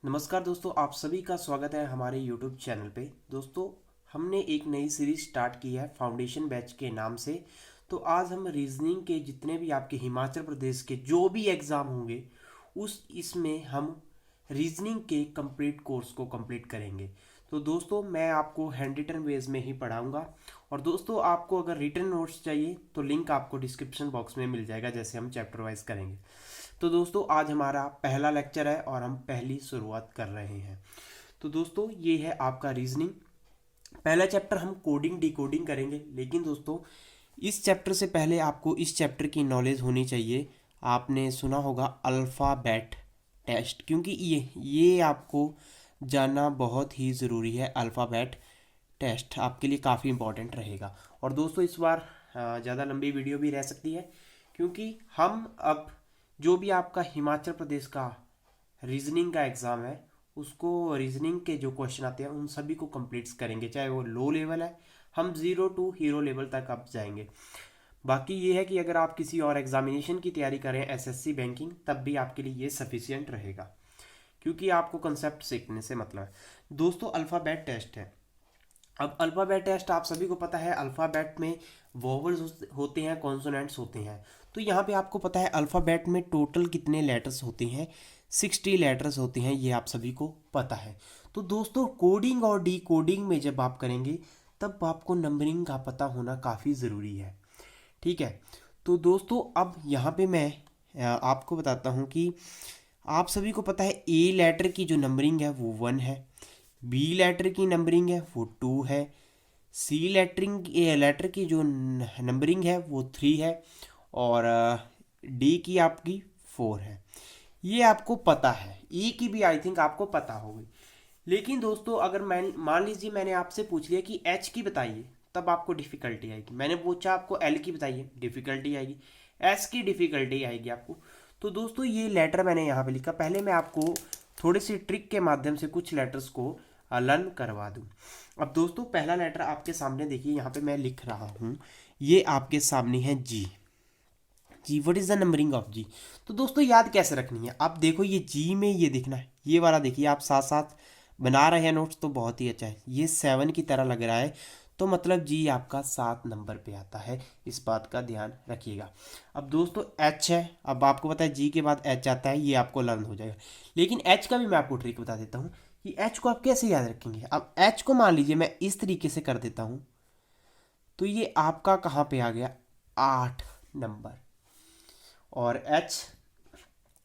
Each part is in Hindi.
नमस्कार दोस्तों, आप सभी का स्वागत है हमारे YouTube चैनल पे। दोस्तों, हमने एक नई सीरीज स्टार्ट की है फाउंडेशन बैच के नाम से। तो आज हम रीजनिंग के जितने भी आपके हिमाचल प्रदेश के जो भी एग्ज़ाम होंगे उस इसमें हम रीजनिंग के कंप्लीट कोर्स को कंप्लीट करेंगे। तो दोस्तों, मैं आपको हैंड रिटन वेज में ही पढ़ाऊंगा। और दोस्तों, आपको अगर रिटन नोट्स चाहिए तो लिंक आपको डिस्क्रिप्शन बॉक्स में मिल जाएगा, जैसे हम चैप्टर वाइज करेंगे। तो दोस्तों, आज हमारा पहला लेक्चर है और हम पहली शुरुआत कर रहे हैं। तो दोस्तों, ये है आपका रीजनिंग। पहला चैप्टर हम कोडिंग डिकोडिंग करेंगे, लेकिन दोस्तों इस चैप्टर से पहले आपको इस चैप्टर की नॉलेज होनी चाहिए। आपने सुना होगा अल्फ़ाबेट टेस्ट, क्योंकि ये आपको जानना बहुत ही ज़रूरी है। अल्फ़ाबेट टेस्ट आपके लिए काफ़ी इंपॉर्टेंट रहेगा। और दोस्तों, इस बार ज़्यादा लंबी वीडियो भी रह सकती है, क्योंकि हम अब जो भी आपका हिमाचल प्रदेश का रीजनिंग का एग्ज़ाम है उसको रीजनिंग के जो क्वेश्चन आते हैं उन सभी को कंप्लीट करेंगे, चाहे वो लो लेवल है। हम ज़ीरो टू हीरो लेवल तक अब जाएंगे। बाकी ये है कि अगर आप किसी और एग्जामिनेशन की तैयारी करें, एसएससी बैंकिंग, तब भी आपके लिए ये सफिशियंट रहेगा, क्योंकि आपको कंसेप्ट सीखने से मतलब है। दोस्तों, अल्फ़ाबेट टेस्ट है। अब अल्फ़ाबेट टेस्ट आप सभी को पता है, अल्फ़ाबेट में वोवल्स होते हैं, कॉन्सोनेंट्स होते हैं। तो यहाँ पे आपको पता है अल्फ़ाबेट में टोटल कितने लेटर्स होते हैं, 60 लेटर्स होते हैं, ये आप सभी को पता है। तो दोस्तों, कोडिंग और डी कोडिंग में जब आप करेंगे तब आपको नंबरिंग का पता होना काफ़ी ज़रूरी है। ठीक है। तो दोस्तों, अब यहाँ पे मैं आपको बताता हूँ कि आप सभी को पता है ए लेटर की जो नंबरिंग है वो 1 है, बी लेटर की नंबरिंग है वो 2 है, सी लेटर की जो नंबरिंग है वो 3 है, और डी की आपकी 4 है। ये आपको पता है। ई की भी आई थिंक आपको पता होगी। लेकिन दोस्तों, अगर मैं मान लीजिए मैंने आपसे पूछ लिया कि एच की बताइए, तब आपको डिफ़िकल्टी आएगी। मैंने पूछा आपको एल की बताइए, डिफ़िकल्टी आएगी। एस की डिफ़िकल्टी आएगी आपको। तो दोस्तों, ये लेटर मैंने यहाँ पे लिखा। पहले मैं आपको थोड़ी सी ट्रिक के माध्यम से कुछ लेटर्स को लर्न करवा दूँ। अब दोस्तों, पहला लेटर आपके सामने देखिए, यहाँ पे मैं लिख रहा हूँ। ये आपके सामने है G. G, what is the numbering of G. तो दोस्तों, याद कैसे रखनी है, आप देखो ये जी में ये दिखना है, ये वाला देखिए, आप साथ साथ बना रहे हैं नोट्स तो बहुत ही अच्छा है। ये 7 की तरह लग रहा है, तो मतलब जी आपका 7 नंबर पे आता है, इस बात का ध्यान रखिएगा। अब दोस्तों, एच है। अब आपको पता है जी के बाद एच आता है, ये आपको लर्न हो जाएगा। लेकिन एच का भी मैं आपको ट्रिक बता देता हूँ कि एच को आप कैसे याद रखेंगे। अब एच को मान लीजिए मैं इस तरीके से कर देता हूँ, तो ये आपका कहाँ पे आ गया, 8 नंबर। और एच,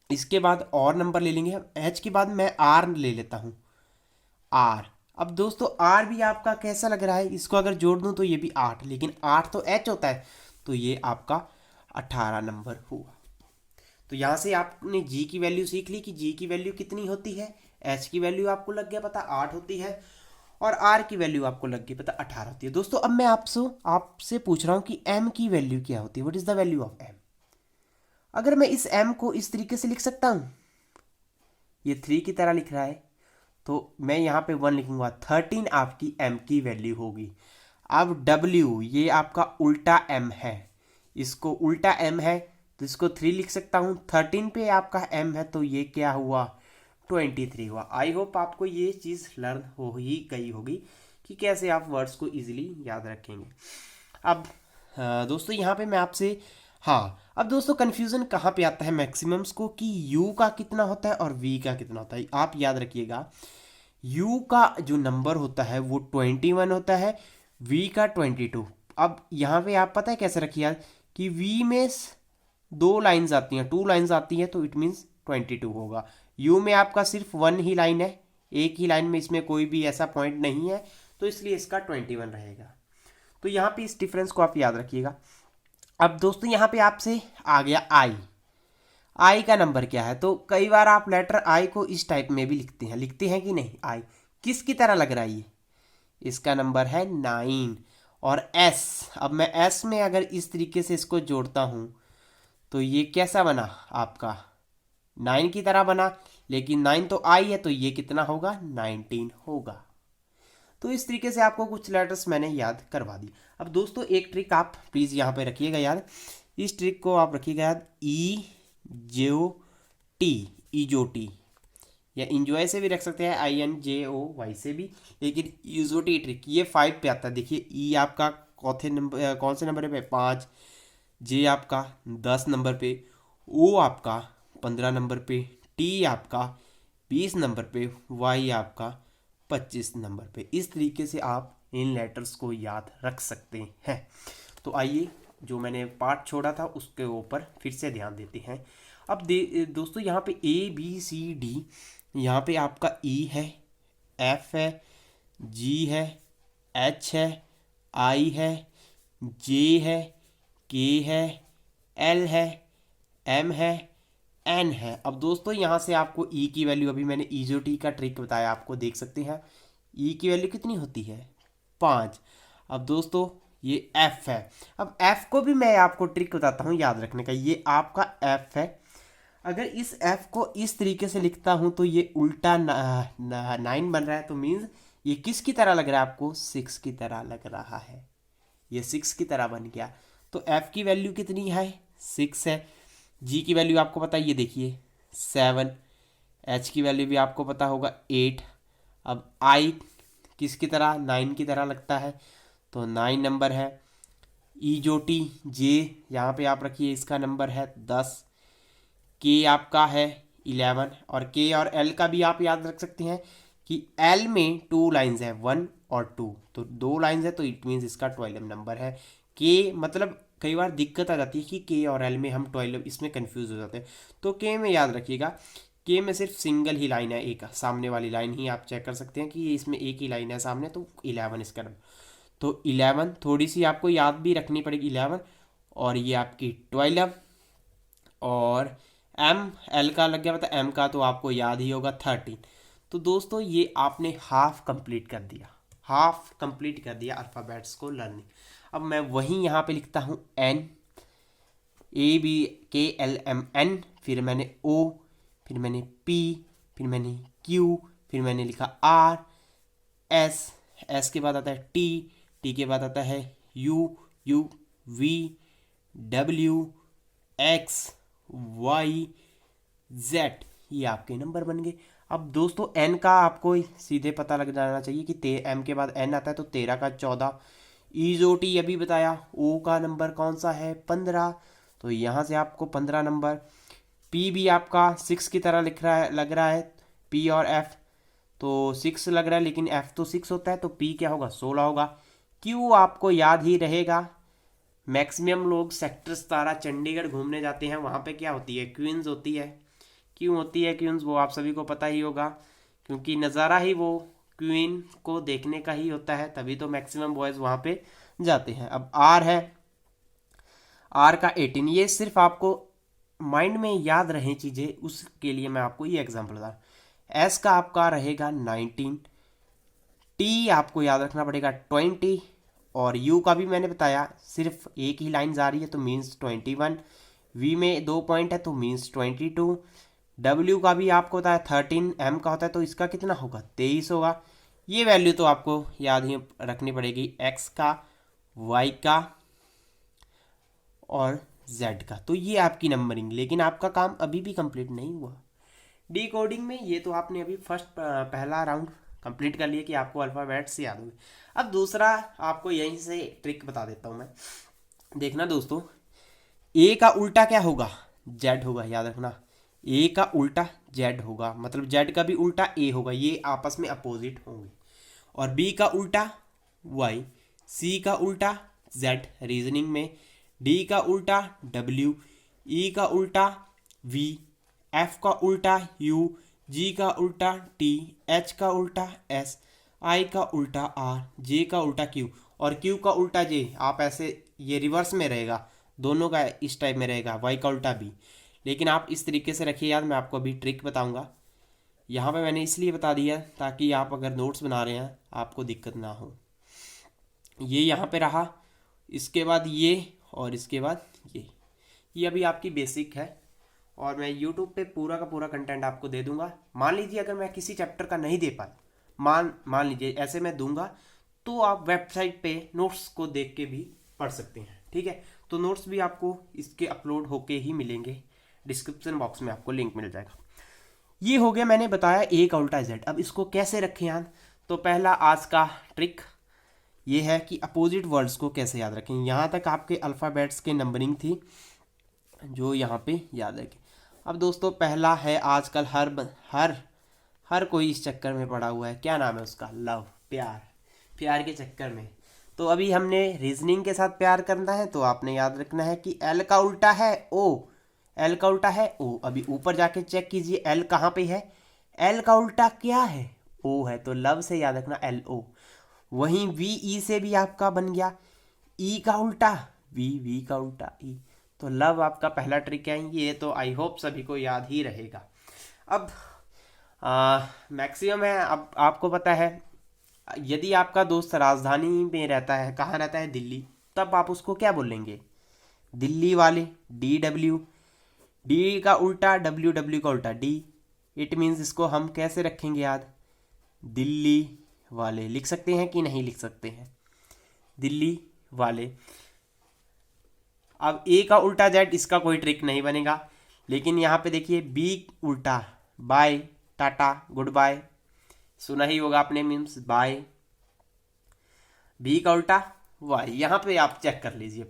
इसके बाद और नंबर ले लेंगे हम। एच के बाद मैं आर ले लेता हूँ, आर। अब दोस्तों, आर भी आपका कैसा लग रहा है, इसको अगर जोड़ दूँ तो ये भी 8, लेकिन 8 तो एच होता है, तो ये आपका 18 नंबर हुआ। तो यहाँ से आपने जी की वैल्यू सीख ली कि जी की वैल्यू कितनी होती है। एच की वैल्यू आपको लग गया पता, 8 होती है। और आर की वैल्यू आपको लग गई पता, 18 होती है। दोस्तों, अब मैं आपसे आपसे पूछ रहा हूँ कि एम की वैल्यू क्या होती है, what is the value of M. अगर मैं इस एम को इस तरीके से लिख सकता हूँ, ये 3 की तरह लिख रहा है, तो मैं यहाँ पे 1 लिखूंगा, 13 आपकी एम की वैल्यू होगी। अब डब्ल्यू, ये आपका उल्टा एम है, इसको उल्टा एम है, तो इसको 3 लिख सकता हूँ। 13 पे आपका एम है, तो ये क्या हुआ, 23 हुआ। आई होप आपको ये चीज़ लर्न हो ही गई होगी कि कैसे आप वर्ड्स को इजीली याद रखेंगे। अब दोस्तों, यहाँ पे मैं आपसे, हाँ, अब दोस्तों कन्फ्यूज़न कहाँ पे आता है मैक्सिमम्स को, कि u का कितना होता है और v का कितना होता है। आप याद रखिएगा, u का जो नंबर होता है वो 21 होता है, v का 22। अब यहाँ पे आप पता है कैसे रखिए कि v में 2 लाइन्स आती हैं, 2 लाइन्स आती हैं, तो इट मीन्स 22 होगा। u में आपका सिर्फ 1 ही लाइन है, एक ही लाइन में, इसमें कोई भी ऐसा पॉइंट नहीं है, तो इसलिए इसका 21 रहेगा। तो यहाँ पे इस डिफरेंस को आप याद रखिएगा। अब दोस्तों, यहाँ पे आपसे आ गया आई। आई का नंबर क्या है, तो कई बार आप लेटर आई को इस टाइप में भी लिखते हैं कि नहीं। आई किसकी तरह लग रहा है ये, इसका नंबर है 9। और एस, अब मैं एस में अगर इस तरीके से इसको जोड़ता हूँ, तो ये कैसा बना आपका, 9 की तरह बना, लेकिन 9 तो आई है, तो ये कितना होगा, 19 होगा। तो इस तरीके से आपको कुछ लेटर्स मैंने याद करवा दी। अब दोस्तों, एक ट्रिक आप प्लीज़ यहाँ पे रखिएगा याद, इस ट्रिक को आप रखिएगा याद, ई जो टी, ई जो टी, या इंजॉय से भी रख सकते हैं, INJOY से भी, लेकिन यूजोटी ट्रिक ये 5 पे आता है। देखिए ई आपका कौन से नंबर पे, 5, जे आपका 10 नंबर पे, ओ आपका 15 नंबर पे, टी आपका 20 नंबर पे, वाई आपका 25 नंबर पे। इस तरीके से आप इन लेटर्स को याद रख सकते हैं। तो आइए जो मैंने पार्ट छोड़ा था उसके ऊपर फिर से ध्यान देते हैं। अब दोस्तों यहाँ पे ABCD, यहाँ पे आपका E है, F है, G है, H है, I है, J है, K है, L है, M है, N है। अब दोस्तों यहाँ से आपको E की वैल्यू, अभी मैंने ईजोटी का ट्रिक बताया आपको, देख सकते हैं E की वैल्यू कितनी होती है, 5। अब दोस्तों ये F है। अब F को भी मैं आपको ट्रिक बताता हूँ याद रखने का। ये आपका F है, अगर इस F को इस तरीके से लिखता हूँ तो ये उल्टा 9 बन रहा है, तो मीन्स ये किसकी तरह लग रहा है आपको, 6 की तरह लग रहा है। ये 6 की तरह बन गया। तो F की वैल्यू कितनी है, 6 है। G की वैल्यू आपको पता है, ये देखिए 7। H की वैल्यू भी आपको पता होगा 8। अब I किसकी तरह, 9 की तरह लगता है, तो 9 नंबर है। E जो टी J यहाँ पे आप रखिए, इसका नंबर है 10। K आपका है 11, और K और L का भी आप याद रख सकते हैं कि L में 2 लाइन्स है, 1 और 2, तो 2 लाइन्स है, तो इट मीन्स इसका 12 नंबर है। K मतलब कई बार दिक्कत आ जाती है कि K और L में हम 12 इसमें कंफ्यूज हो जाते हैं, तो K में याद रखिएगा, K में सिर्फ सिंगल ही लाइन है, एक सामने वाली लाइन ही आप चेक कर सकते हैं कि इसमें एक ही लाइन है सामने, तो 11 इसका नंबर। तो 11 थोड़ी सी आपको याद भी रखनी पड़ेगी, 11, और ये आपकी 12, और L का लग गया, मतलब M का तो आपको याद ही होगा 13। तो दोस्तों ये आपने हाफ कंप्लीट कर दिया, हाफ कंप्लीट कर दिया अल्फ़ाबेट्स को लर्निंग। अब मैं वहीं यहाँ पे लिखता हूँ N, ABKLMN, फिर मैंने O, फिर मैंने P, फिर मैंने Q, फिर मैंने लिखा R, S के बाद आता है T के बाद आता है U, V, W, X, Y, Z। ये आपके नंबर बन गए। अब दोस्तों N का आपको सीधे पता लग जाना चाहिए कि M के बाद N आता है, तो 13 का 14। ईजोटी अभी बताया। O का नंबर कौन सा है, 15, तो यहाँ से आपको 15 नंबर। P भी आपका 6 की तरह लग रहा है, P और F तो 6 लग रहा है, लेकिन F तो 6 होता है, तो P क्या होगा, 16 होगा। Q आपको याद ही रहेगा, मैक्सिमम लोग सेक्टर 17 चंडीगढ़ घूमने जाते हैं, वहाँ पे क्या होती है, क्वींस होती है। क्यों होती है क्वींस, वो आप सभी को पता ही होगा, क्योंकि नज़ारा ही वो क्वीन को देखने का ही होता है, तभी तो मैक्सिमम बॉयज़ वहाँ पे जाते हैं। अब R है, R का 18, ये सिर्फ आपको माइंड में याद रहे चीज़ें, उसके लिए मैं आपको ये एग्जाम्पल बता रहा हूँ। S का आपका रहेगा 19, T आपको याद रखना पड़ेगा 20, और U का भी मैंने बताया सिर्फ एक ही लाइन जा रही है, तो मीन्स 21। V में 2 पॉइंट है, तो मीन्स 22। W का भी आपको बताया 13, M का होता है, तो इसका कितना होगा, 23 होगा। ये वैल्यू तो आपको याद ही रखनी पड़ेगी, X का, Y का और Z का। तो ये आपकी नंबरिंग, लेकिन आपका काम अभी भी कंप्लीट नहीं हुआ। डी कोडिंग में ये तो आपने अभी पहला राउंड कंप्लीट कर लिया कि आपको अल्फ़ाबेट्स याद होंगे। अब दूसरा आपको यहीं से ट्रिक बता देता हूँ मैं। देखना दोस्तों, ए का उल्टा क्या होगा, जेड होगा, याद रखना। ए का उल्टा जेड होगा, मतलब जेड का भी उल्टा ए होगा, ये आपस में अपोजिट होंगे। और बी का उल्टा वाई, सी का उल्टा जेड रीजनिंग में, डी का उल्टा डब्ल्यू, ई का उल्टा वी, एफ का उल्टा यू, जी का उल्टा टी, एच का उल्टा एस, आई का उल्टा आर, जे का उल्टा क्यू, और क्यू का उल्टा जे। आप ऐसे ये रिवर्स में रहेगा, दोनों का इस टाइप में रहेगा, वाई का उल्टा बी। लेकिन आप इस तरीके से रखिए याद, मैं आपको अभी ट्रिक बताऊंगा। यहाँ पे मैंने इसलिए बता दिया ताकि आप अगर नोट्स बना रहे हैं आपको दिक्कत ना हो। ये यहाँ पे रहा, इसके बाद ये, और इसके बाद ये अभी आपकी बेसिक है, और मैं यूट्यूब पे पूरा का पूरा कंटेंट आपको दे दूंगा। मान लीजिए अगर मैं किसी चैप्टर का नहीं दे पाया, मान लीजिए ऐसे मैं दूंगा, तो आप वेबसाइट पे नोट्स को देख के भी पढ़ सकते हैं, ठीक है। तो नोट्स भी आपको इसके अपलोड होके ही मिलेंगे, डिस्क्रिप्शन बॉक्स में आपको लिंक मिल जाएगा। ये हो गया, मैंने बताया ए का उल्टा जेड। अब इसको कैसे रखें याद? तो पहला आज का ट्रिक ये है कि अपोजिट वर्ड्स को कैसे याद रखें। यहाँ तक आपके अल्फ़ाबेट्स के नंबरिंग थी जो यहाँ पे याद रखें। अब दोस्तों पहला है, आजकल हर हर कोई इस चक्कर में पड़ा हुआ है, क्या नाम है उसका? लव, प्यार। प्यार के चक्कर में। तो अभी हमने रीजनिंग के साथ प्यार करना है, तो आपने याद रखना है कि एल का उल्टा है ओ। एल का उल्टा है ओ। अभी ऊपर जाके चेक कीजिए एल कहाँ पे है। एल का उल्टा क्या है? ओ है। तो लव से याद रखना एल ओ। वहीं वी ई से भी आपका बन गया ई का उल्टा वी, वी का उल्टा ई। तो लव आपका पहला ट्रिक है, ये तो आई होप सभी को याद ही रहेगा। अब मैक्सिमम है, अब आपको पता है यदि आपका दोस्त राजधानी में रहता है, कहाँ रहता है? दिल्ली, तब आप उसको क्या बोलेंगे? दिल्ली वाले, डी डब्ल्यू। डी का उल्टा डब्ल्यू, डब्ल्यू का उल्टा डी। इट मीन्स इसको हम कैसे रखेंगे याद? दिल्ली वाले लिख सकते हैं कि नहीं लिख सकते हैं? दिल्ली वाले। अब ए का उल्टा जेड, इसका कोई ट्रिक नहीं बनेगा, लेकिन यहाँ पे देखिए बी उल्टा बाय, टाटा, गुड बाय, सुना ही होगा आपने, मीन्स बाय। बी का उल्टा वाई, यहाँ पे आप चेक कर लीजिए।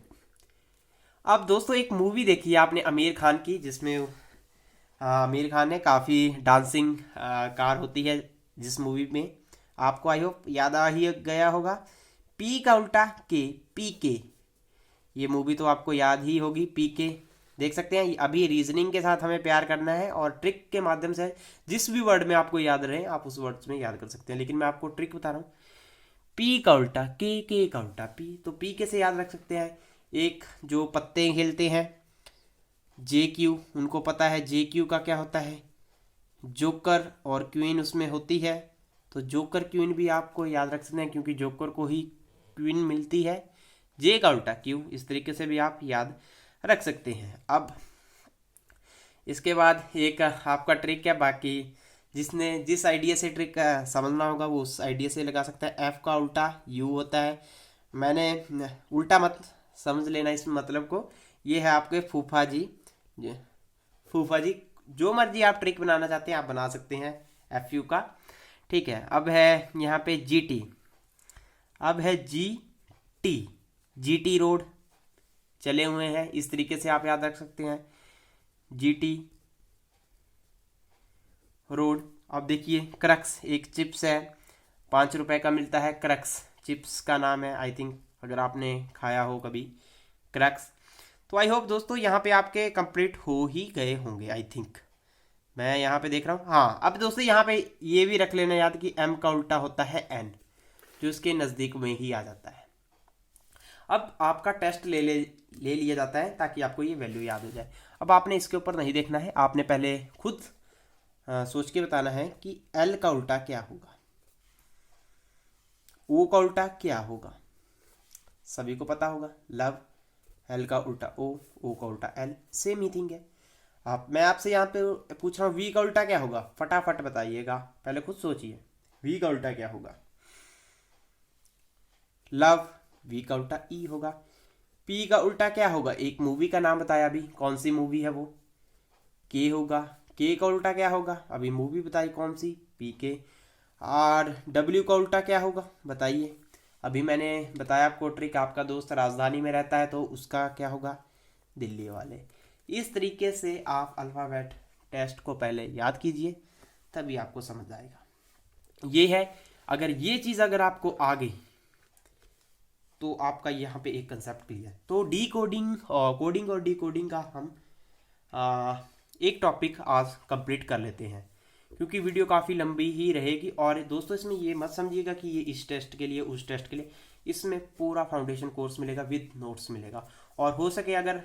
अब दोस्तों एक मूवी देखी है आपने आमिर खान की, जिसमें आमिर खान ने काफ़ी डांसिंग कार होती है जिस मूवी में, आपको आई होप याद आ ही गया होगा। पी का उल्टा के, पी के। ये मूवी तो आपको याद ही होगी, पी के। देख सकते हैं अभी रीजनिंग के साथ हमें प्यार करना है, और ट्रिक के माध्यम से जिस भी वर्ड में आपको याद रहे आप उस वर्ड्स में याद कर सकते हैं, लेकिन मैं आपको ट्रिक बता रहा हूँ। पी का उल्टा के का उल्टा पी। तो पी कैसे याद रख सकते हैं? एक जो पत्ते खेलते हैं जे क्यू, उनको पता है जे क्यू का क्या होता है? जोकर और क्वीन उसमें होती है, तो जोकर क्वीन भी आपको याद रख सकते हैं, क्योंकि जोकर को ही क्वीन मिलती है। जे का उल्टा क्यू, इस तरीके से भी आप याद रख सकते हैं। अब इसके बाद एक आपका ट्रिक है, बाकी जिसने जिस आइडिया से ट्रिक समझना होगा वो उस आइडिया से लगा सकता है। एफ का उल्टा यू होता है। मैंने उल्टा मत समझ लेना इस मतलब को, ये है आपके फूफा जी। फूफा जी, जो मर्जी आप ट्रिक बनाना चाहते हैं आप बना सकते हैं एफ यू का, ठीक है। अब है यहाँ पे जी टी। अब है G T, G T road चले हुए हैं, इस तरीके से आप याद रख सकते हैं जी टी रोड। अब देखिए क्रक्स, एक चिप्स है, 5 रुपए का मिलता है, क्रक्स चिप्स का नाम है, आई थिंक अगर आपने खाया हो कभी क्रक्स। तो आई होप दोस्तों यहाँ पे आपके कंप्लीट हो ही गए होंगे, आई थिंक मैं यहाँ पे देख रहा हूँ। हाँ, अब दोस्तों यहाँ पे ये भी रख लेना याद कि एम का उल्टा होता है एन, जो इसके नज़दीक में ही आ जाता है। अब आपका टेस्ट ले लिया जाता है ताकि आपको ये वैल्यू याद हो जाए। अब आपने इसके ऊपर नहीं देखना है, आपने पहले खुद सोच के बताना है कि एल का उल्टा क्या होगा, ओ का उल्टा क्या होगा। सभी को पता होगा लव, एल का उल्टा ओ, ओ का उल्टा एल, सेम ही थिंग है। मैं आपसे यहाँ पे पूछ रहा हूँ वी का उल्टा क्या होगा, फटाफट बताइएगा, पहले खुद सोचिए वी का उल्टा क्या होगा। लव, वी का उल्टा ई होगा। पी का उल्टा क्या होगा, एक मूवी का नाम बताया अभी, कौन सी मूवी है वो? के होगा। के का उल्टा क्या होगा, अभी मूवी बताई कौन सी, पी के। और डब्ल्यू का उल्टा क्या होगा बताइए, अभी मैंने बताया आपको ट्रिक, आपका दोस्त राजधानी में रहता है तो उसका क्या होगा, दिल्ली वाले। इस तरीके से आप अल्फ़ाबेट टेस्ट को पहले याद कीजिए, तभी आपको समझ आएगा। ये है, अगर ये चीज़ अगर आपको आ गई तो आपका यहाँ पे एक कंसेप्ट क्लियर। तो डी कोडिंग, कोडिंग और डी कोडिंग का हम एक टॉपिक आज कंप्लीट कर लेते हैं, क्योंकि वीडियो काफ़ी लंबी ही रहेगी। और दोस्तों इसमें ये मत समझिएगा कि ये इस टेस्ट के लिए उस टेस्ट के लिए, इसमें पूरा फाउंडेशन कोर्स मिलेगा विद नोट्स मिलेगा। और हो सके अगर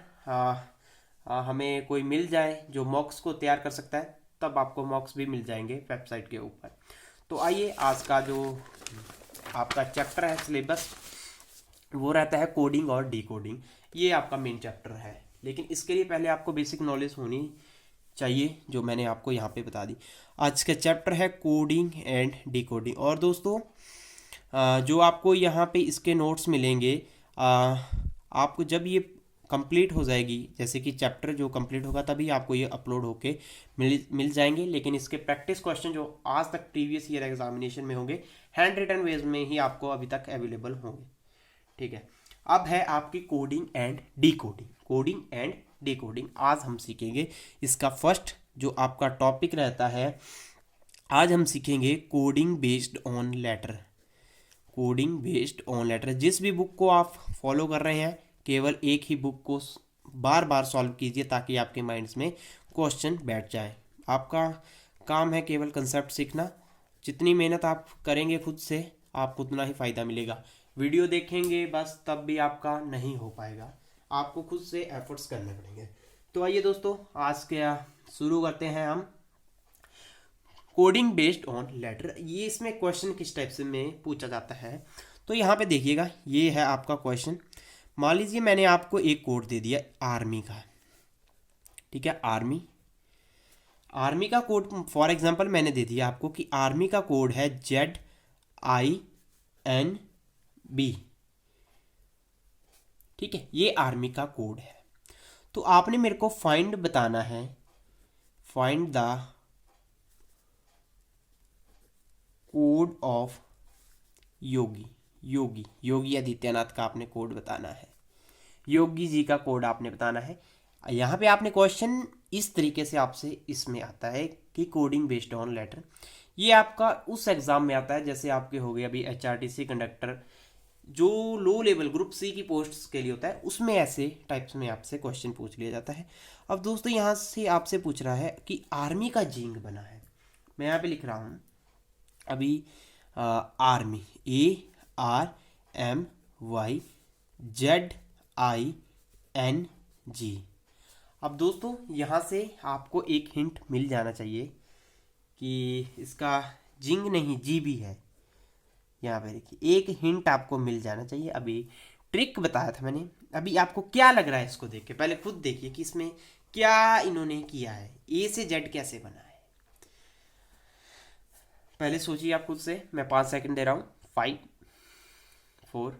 हमें कोई मिल जाए जो मॉक्स को तैयार कर सकता है, तब आपको मॉक्स भी मिल जाएंगे वेबसाइट के ऊपर। तो आइए, आज का जो आपका चैप्टर है सिलेबस, वो रहता है कोडिंग और डिकोडिंग। ये आपका मेन चैप्टर है, लेकिन इसके लिए पहले आपको बेसिक नॉलेज होनी चाहिए, जो मैंने आपको यहाँ पे बता दी। आज का चैप्टर है कोडिंग एंड डिकोडिंग। और दोस्तों जो आपको यहाँ पे इसके नोट्स मिलेंगे, आपको जब ये कंप्लीट हो जाएगी, जैसे कि चैप्टर जो कंप्लीट होगा तभी आपको ये अपलोड होके मिल जाएंगे। लेकिन इसके प्रैक्टिस क्वेश्चन जो आज तक प्रीवियस ईयर एग्जामिनेशन में होंगे, हैंड रिटन वेज में ही आपको अभी तक अवेलेबल होंगे। ठीक है, अब है आपकी coding and decoding. Coding and decoding आज हम सीखेंगे। इसका फर्स्ट जो आपका टॉपिक रहता है, आज हम सीखेंगे coding based on letter. Coding based on letter, जिस भी बुक को आप फॉलो कर रहे हैं केवल एक ही बुक को बार बार सॉल्व कीजिए ताकि आपके माइंड्स में क्वेश्चन बैठ जाए। आपका काम है केवल कंसेप्ट सीखना। जितनी मेहनत आप करेंगे खुद से आपको उतना ही फ़ायदा मिलेगा। वीडियो देखेंगे बस तब भी आपका नहीं हो पाएगा, आपको खुद से एफर्ट्स करने पड़ेंगे। तो आइए दोस्तों, आज क्या शुरू करते हैं हम कोडिंग बेस्ड ऑन लेटर। ये इसमें क्वेश्चन किस टाइप से में पूछा जाता है, तो यहाँ पे देखिएगा, ये है आपका क्वेश्चन। मान लीजिए मैंने आपको एक कोड दे दिया आर्मी का, ठीक है, आर्मी का कोड फॉर एग्जांपल मैंने दे दिया आपको कि आर्मी का कोड है ZINB। ठीक है, ये आर्मी का कोड है। तो आपने मेरे को फाइंड बताना है, find the code of Yogi Adityanath का आपने कोड बताना है, योगी जी का कोड आपने बताना है। यहाँ पे आपने क्वेश्चन इस तरीके से आपसे इसमें आता है कि कोडिंग बेस्ड ऑन लेटर। ये आपका उस एग्जाम में आता है जैसे आपके हो गए अभी HRTC कंडक्टर, जो लो लेवल ग्रुप सी की पोस्ट्स के लिए होता है, उसमें ऐसे टाइप्स में आपसे क्वेश्चन पूछ लिया जाता है। अब दोस्तों यहाँ से आपसे पूछ रहा है कि आर्मी का जिंग बना है। मैं यहाँ पे लिख रहा हूँ अभी आर्मी ARMYZING। अब दोस्तों यहाँ से आपको एक हिंट मिल जाना चाहिए कि इसका जिंग नहीं जी भी है। यहाँ पे देखिए एक हिंट आपको मिल जाना चाहिए। अभी ट्रिक बताया था मैंने, अभी आपको क्या लग रहा है इसको देख के? पहले खुद देखिए कि इसमें क्या इन्होंने किया है, A से Z कैसे बना है। पहले सोचिए आप खुद से। मैं 5 सेकंड दे रहा हूँ। 5 4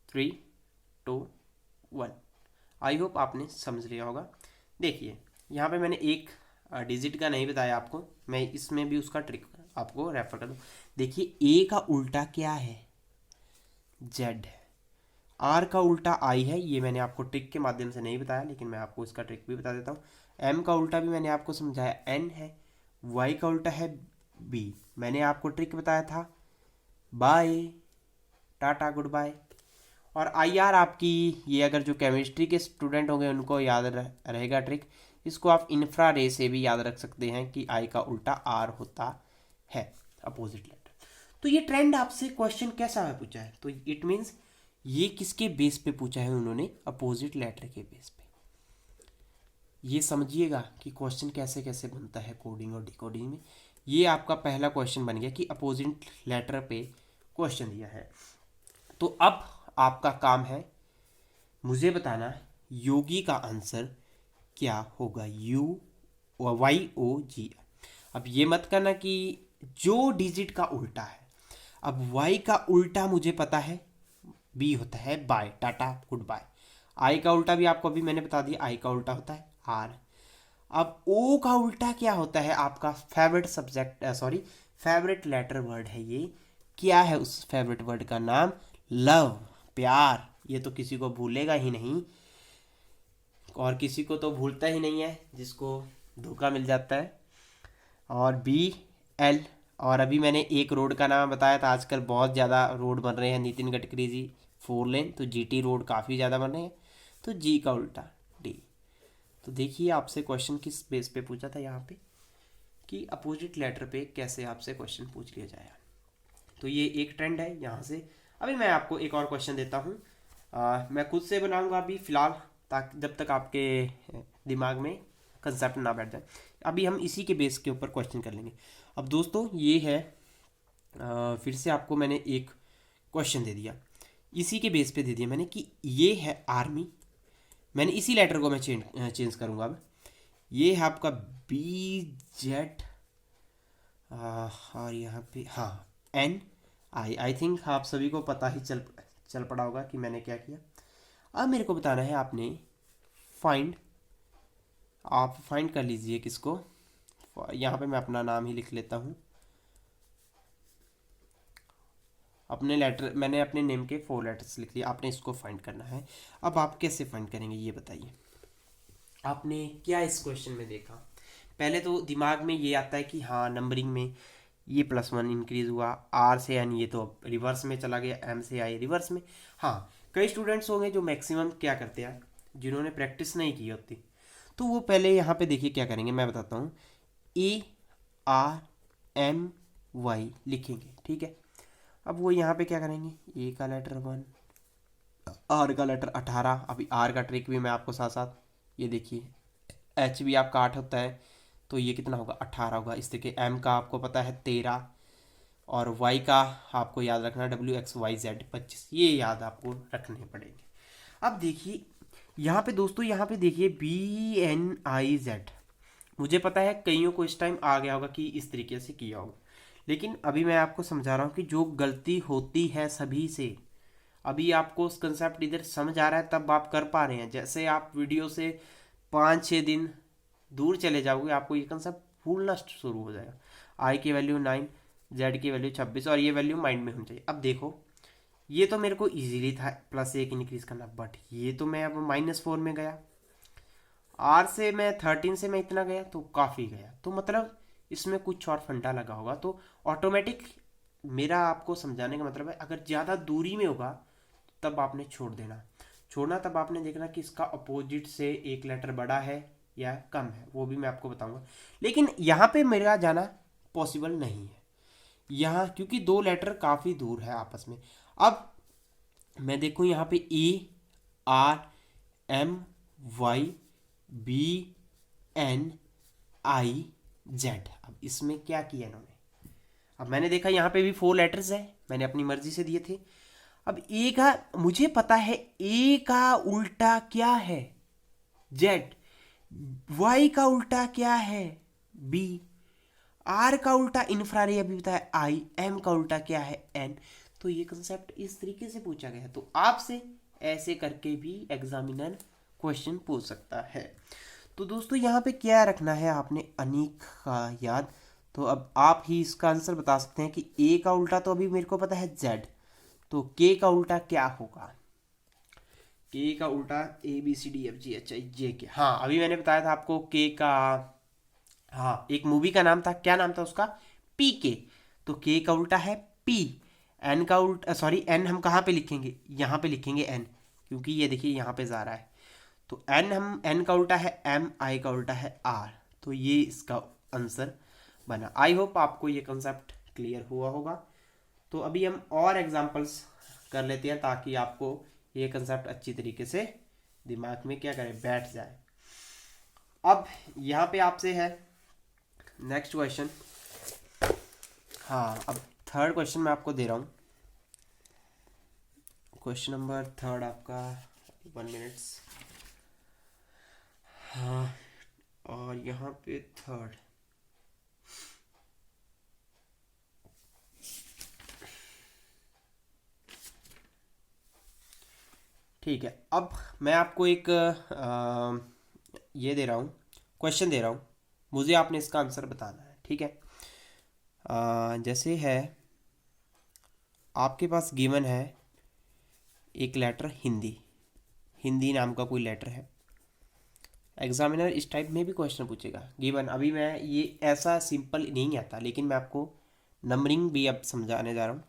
3 2 1। आई होप आपने समझ लिया होगा। देखिए यहाँ पे मैंने एक डिजिट का नहीं बताया आपको, मैं इसमें भी उसका ट्रिक आपको रेफर कर दूँ। देखिए A का उल्टा क्या है? Z। R का उल्टा I है, ये मैंने आपको ट्रिक के माध्यम से नहीं बताया, लेकिन मैं आपको इसका ट्रिक भी बता देता हूँ। M का उल्टा भी मैंने आपको समझाया, N है। Y का उल्टा है B, मैंने आपको ट्रिक बताया था, बाय, टाटा, गुड बाय। और IR आपकी, ये अगर जो केमिस्ट्री के स्टूडेंट होंगे उनको याद रहेगा ट्रिक। इसको आप इंफ्रा रे से भी याद रख सकते हैं कि I का उल्टा R होता है, अपोजिट लेटर। तो ये ट्रेंड आपसे क्वेश्चन कैसा है पूछा है, तो इट मीन्स ये किसके बेस पे पूछा है उन्होंने? अपोजिट लेटर के बेस पे। ये समझिएगा कि क्वेश्चन कैसे कैसे बनता है कोडिंग और डिकोडिंग में। ये आपका पहला क्वेश्चन बन गया कि अपोजिट लेटर पे क्वेश्चन दिया है। तो अब आपका काम है मुझे बताना योगी का आंसर क्या होगा, YOG। अब ये मत करना कि जो डिजिट का उल्टा है। अब Y का उल्टा मुझे पता है B होता है बाय, टाटा, गुड बाय। I का उल्टा भी आपको अभी मैंने बता दिया, I का उल्टा होता है R। अब O का उल्टा क्या होता है? आपका favourite subject, sorry favourite letter word है ये। क्या है उस फेवरेट वर्ड का नाम? लव, प्यार। ये तो किसी को भूलेगा ही नहीं, और किसी को तो भूलता ही नहीं है जिसको धोखा मिल जाता है। और BL, और अभी मैंने एक रोड का नाम बताया था, आजकल बहुत ज़्यादा रोड बन रहे हैं, नितिन गडकरी जी 4 लेन, तो GT रोड काफ़ी ज़्यादा बन रहे हैं। तो G का उल्टा D। तो देखिए आपसे क्वेश्चन किस बेस पे पूछा था यहाँ पे कि अपोजिट लेटर पे कैसे आपसे क्वेश्चन पूछ लिया जाएगा। तो ये एक ट्रेंड है यहाँ से। अभी मैं आपको एक और क्वेश्चन देता हूँ, मैं खुद से बनाऊँगा अभी फ़िलहाल, ताकि जब तक आपके दिमाग में कंसेप्ट ना बैठ जाए। अभी हम इसी के बेस के ऊपर क्वेश्चन कर लेंगे। अब दोस्तों ये है, फिर से आपको मैंने एक क्वेश्चन दे दिया, इसी के बेस पे दे दिया मैंने कि ये है आर्मी। मैंने इसी लेटर को मैं चेंज करूँगा। अब ये है आपका BZ, और यहाँ पे हाँ NI। आई थिंक आप सभी को पता ही चल पड़ा होगा कि मैंने क्या किया। अब मेरे को बताना है आपने फाइंड, आप फाइंड कर लीजिए किसको, यहाँ पे मैं अपना नाम ही लिख लेता हूँ। अपने लेटर, मैंने अपने नेम के 4 लेटर्स लिख लिए, आपने इसको फाइंड करना है। अब आप कैसे फाइंड करेंगे ये बताइए। आपने क्या इस क्वेश्चन में देखा, पहले तो दिमाग में ये आता है कि हाँ नंबरिंग में ये +1 इंक्रीज हुआ, आर से एन ये तो रिवर्स में चला गया, एम से आई रिवर्स में। हाँ कई स्टूडेंट्स होंगे जो मैक्सिमम क्या करते हैं, जिन्होंने प्रैक्टिस नहीं की होती, तो वो पहले यहाँ पे देखिए क्या करेंगे, मैं बताता हूँ। ARMY लिखेंगे, ठीक है। अब वो यहाँ पे क्या करेंगे, ए का लेटर 1, आर का लेटर 18। अभी आर का ट्रिक भी मैं आपको साथ साथ, ये देखिए एच भी आपका 8 होता है, तो ये कितना होगा 18 होगा इस तरीके। एम का आपको पता है 13, और वाई का आपको याद रखना WXYZ 25, ये याद आपको रखने पड़ेंगे। अब देखिए यहाँ पे दोस्तों, यहाँ पे देखिए BNIZ, मुझे पता है कईयों को इस टाइम आ गया होगा कि इस तरीके से किया होगा, लेकिन अभी मैं आपको समझा रहा हूँ कि जो गलती होती है सभी से, अभी आपको उस कंसेप्ट इधर समझ आ रहा है तब आप कर पा रहे हैं। जैसे आप वीडियो से 5-6 दिन दूर चले जाओगे, आपको ये कंसेप्ट भूलना शुरू हो जाएगा। आई की वैल्यू 9, जेड की वैल्यू 26, और ये वैल्यू माइंड में होनी चाहिए। अब देखो ये तो मेरे को इजीली था +1 इंक्रीज करना, बट ये तो मैं अब -4 में गया, आर से मैं 13 से मैं इतना गया तो काफ़ी गया, तो मतलब इसमें कुछ और फंडा लगा होगा। तो ऑटोमेटिक, मेरा आपको समझाने का मतलब है अगर ज़्यादा दूरी में होगा तब आपने छोड़ देना, छोड़ना तब आपने देखना कि इसका अपोजिट से एक लेटर बड़ा है या कम है, वो भी मैं आपको बताऊंगा। लेकिन यहाँ पे मेरा जाना पॉसिबल नहीं है यहाँ, क्योंकि 2 लेटर काफ़ी दूर है आपस में। अब मैं देखूँ यहाँ पे ARMYBNIZ, अब इसमें क्या किया इन्होंने। अब मैंने देखा यहाँ पे भी 4 लेटर्स है, मैंने अपनी मर्जी से दिए थे। अब ए का मुझे पता है, ए का उल्टा क्या है जेड, वाई का उल्टा क्या है बी, आर का उल्टा इंफ्रारेड अभी बताया आई, एम का उल्टा क्या है एन। तो ये कंसेप्ट इस तरीके से पूछा गया है, तो आपसे ऐसे करके भी एग्जामिनर क्वेश्चन पूछ सकता है। तो दोस्तों यहाँ पे क्या रखना है आपने, अनीक का याद। तो अब आप ही इसका आंसर बता सकते हैं कि ए का उल्टा तो अभी मेरे को पता है जेड, तो के का उल्टा क्या होगा, के का उल्टा ABCDFGHIJK। हाँ अभी मैंने बताया था आपको के का, हाँ एक मूवी का नाम था, क्या नाम था उसका, PK। तो के का उल्टा है P, एन का उल्टा, सॉरी एन हम कहाँ पे लिखेंगे, यहाँ पे लिखेंगे एन, क्योंकि ये देखिए यहाँ पे जा रहा है। तो एन का उल्टा है M, आई का उल्टा है R, तो ये इसका आंसर बना। आई होप आपको ये कंसेप्ट क्लियर हुआ होगा। तो अभी हम और एग्जांपल्स कर लेते हैं ताकि आपको ये कंसेप्ट अच्छी तरीके से दिमाग में क्या करें, बैठ जाए। अब यहाँ पे आपसे है नेक्स्ट क्वेश्चन। हाँ अब थर्ड क्वेश्चन मैं आपको दे रहा हूँ, क्वेश्चन नंबर 3 आपका 1 मिनट्स। हाँ और यहाँ पे थर्ड, ठीक है। अब मैं आपको एक ये दे रहा हूँ, क्वेश्चन दे रहा हूँ, मुझे आपने इसका आंसर बताना है, ठीक है। जैसे है आपके पास गिवन है एक लेटर हिंदी, हिंदी नाम का कोई लेटर है। एग्जामिनर इस टाइप में भी क्वेश्चन पूछेगा गिवन, अभी मैं ये ऐसा सिंपल नहीं आता, लेकिन मैं आपको नंबरिंग भी अब समझाने जा रहा हूँ।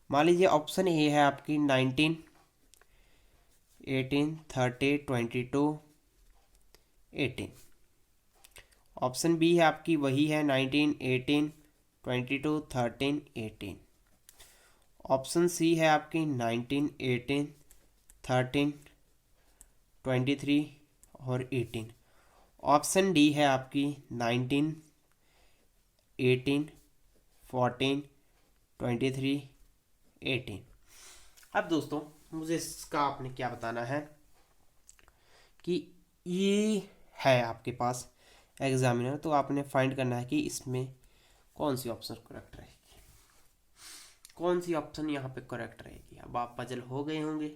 मान लीजिए ऑप्शन ए है आपकी 19, 18, 30, 22, 18। ऑप्शन बी है आपकी वही है 19, 18, 22, 13, 18। ऑप्शन सी है आपकी 19, 18, 13, 23 और 18। ऑप्शन डी है आपकी 19, 18, 14, 23, 18। अब दोस्तों मुझे इसका आपने क्या बताना है कि ये है आपके पास एग्जामिनर, तो आपने फाइंड करना है कि इसमें कौन सी ऑप्शन करेक्ट रहेगी, कौन सी ऑप्शन यहाँ पे करेक्ट रहेगी। अब आप पजल हो गए होंगे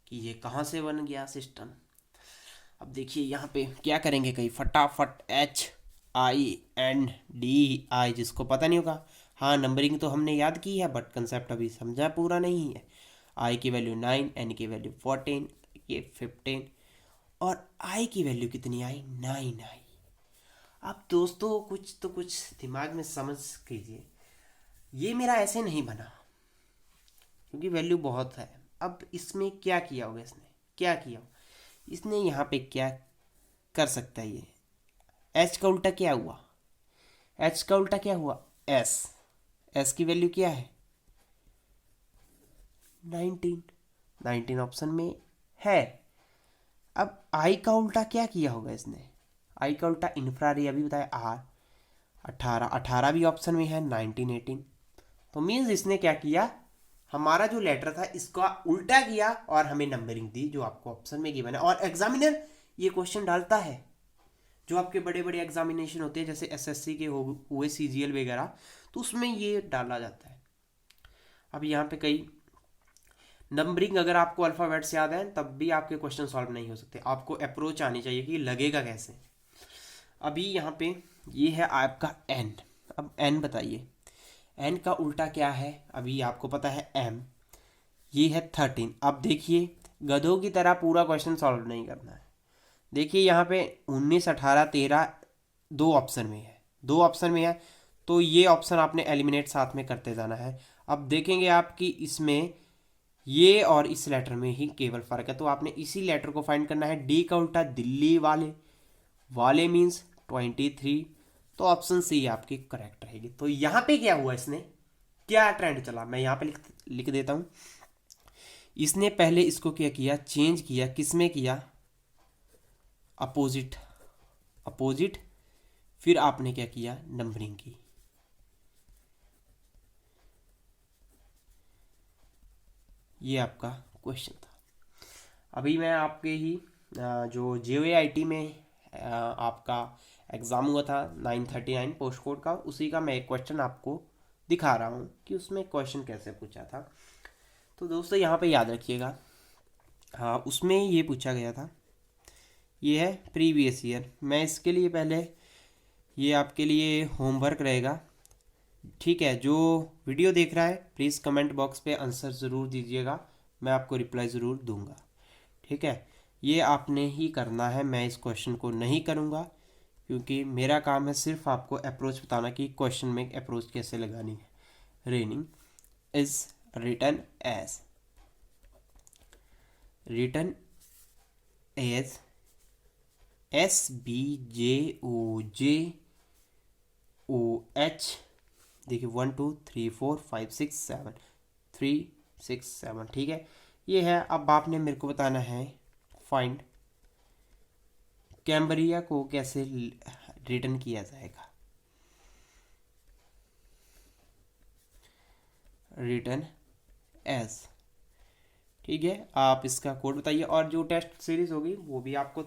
कि ये कहाँ से बन गया सिस्टम। अब देखिए यहाँ पे क्या करेंगे, कहीं फटाफट HINDI, जिसको पता नहीं होगा, हाँ नंबरिंग तो हमने याद की है बट कंसेप्ट अभी समझा पूरा नहीं है। I की वैल्यू 9, N की वैल्यू 14, ये 15 और I की वैल्यू कितनी आई, 9 आई। अब दोस्तों कुछ दिमाग में समझ कीजिए, ये मेरा ऐसे नहीं बना क्योंकि वैल्यू बहुत है। अब इसमें क्या किया होगा, इसने क्या किया, इसने यहाँ पे क्या कर सकता है, ये एच का उल्टा क्या हुआ, एच का उल्टा क्या हुआ, एस, एस की वैल्यू क्या है 19, 19 ऑप्शन में है। अब आई का उल्टा क्या किया होगा इसने, आई का उल्टा इंफ्रारेड अभी बताया आर, 18, 18 भी ऑप्शन में है, 19, 18। तो मीन्स इसने क्या किया, हमारा जो लेटर था इसका उल्टा किया और हमें नंबरिंग दी जो आपको ऑप्शन में गिवन है। और एग्जामिनर ये क्वेश्चन डालता है, जो आपके बड़े बड़े एग्जामिनेशन होते हैं जैसे एसएससी के हुए CGL वगैरह, तो उसमें ये डाला जाता है। अब यहाँ पे कई नंबरिंग अगर आपको अल्फ़ाबेट्स याद है तब भी आपके क्वेश्चन सॉल्व नहीं हो सकते, आपको अप्रोच आनी चाहिए कि लगेगा कैसे। अभी यहाँ पे ये है आपका एन, अब एन बताइए, एन का उल्टा क्या है, अभी आपको पता है एम, ये है 13। अब देखिए गधों की तरह पूरा क्वेश्चन सॉल्व नहीं करना है। देखिए यहाँ पे 19, 18, 13 दो ऑप्शन में है, दो ऑप्शन में है, तो ये ऑप्शन आपने एलिमिनेट साथ में करते जाना है। अब देखेंगे आपकी इसमें ये और इस लेटर में ही केवल फ़र्क है, तो आपने इसी लेटर को फाइंड करना है। डी का उल्टा दिल्ली वाले, वाले मीन्स 23, तो ऑप्शन सी आपकी करेक्ट रहेगी। तो यहाँ पे क्या हुआ, इसने क्या ट्रेंड चला, मैं यहाँ पे लिख देता हूँ। इसने पहले इसको क्या किया, चेंज किया, किसमें किया, अपोजिट, अपोजिट, फिर आपने क्या किया, नंबरिंग की। ये आपका क्वेश्चन था। अभी मैं आपके ही जो JOAIT में आपका एग्ज़ाम हुआ था 939 पोस्ट कोड का, उसी का मैं एक क्वेश्चन आपको दिखा रहा हूँ कि उसमें क्वेश्चन कैसे पूछा था। तो दोस्तों यहाँ पे याद रखिएगा, हाँ उसमें ये पूछा गया था, ये है प्रीवियस ईयर। मैं इसके लिए पहले ये आपके लिए होमवर्क रहेगा, ठीक है। जो वीडियो देख रहा है प्लीज़ कमेंट बॉक्स पे आंसर ज़रूर दीजिएगा, मैं आपको रिप्लाई ज़रूर दूंगा, ठीक है। ये आपने ही करना है, मैं इस क्वेश्चन को नहीं करूँगा क्योंकि मेरा काम है सिर्फ आपको अप्रोच बताना कि क्वेश्चन में अप्रोच कैसे लगानी है। Raining is written as, written as SBJOJOH, देखिए 1 2 3 4 5 6 7, 3 6 7, ठीक है ये है। अब आपने मेरे को बताना है फाइंड कैम्ब्रिया को कैसे रिटर्न किया जाएगा, रिटर्न एज, ठीक है। आप इसका कोड बताइए और जो टेस्ट सीरीज होगी वो भी आपको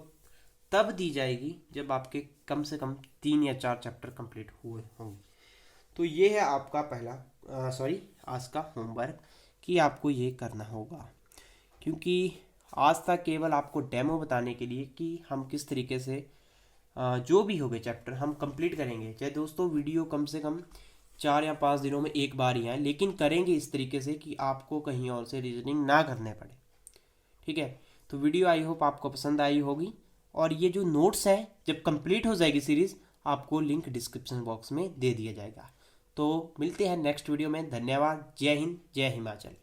तब दी जाएगी जब आपके कम से कम 3 या 4 चैप्टर कंप्लीट हुए होंगे। तो ये है आपका पहला आज का होमवर्क कि आपको ये करना होगा, क्योंकि आज तक केवल आपको डेमो बताने के लिए कि हम किस तरीके से जो भी हो गए चैप्टर हम कंप्लीट करेंगे। चाहे दोस्तों वीडियो कम से कम 4 या 5 दिनों में एक बार ही आए, लेकिन करेंगे इस तरीके से कि आपको कहीं और से रीजनिंग ना करने पड़े, ठीक है। तो वीडियो आई होप आपको पसंद आई होगी, और ये जो नोट्स हैं जब कंप्लीट हो जाएगी सीरीज़ आपको लिंक डिस्क्रिप्शन बॉक्स में दे दिया जाएगा। तो मिलते हैं नेक्स्ट वीडियो में, धन्यवाद, जय हिंद, जय हिमाचल।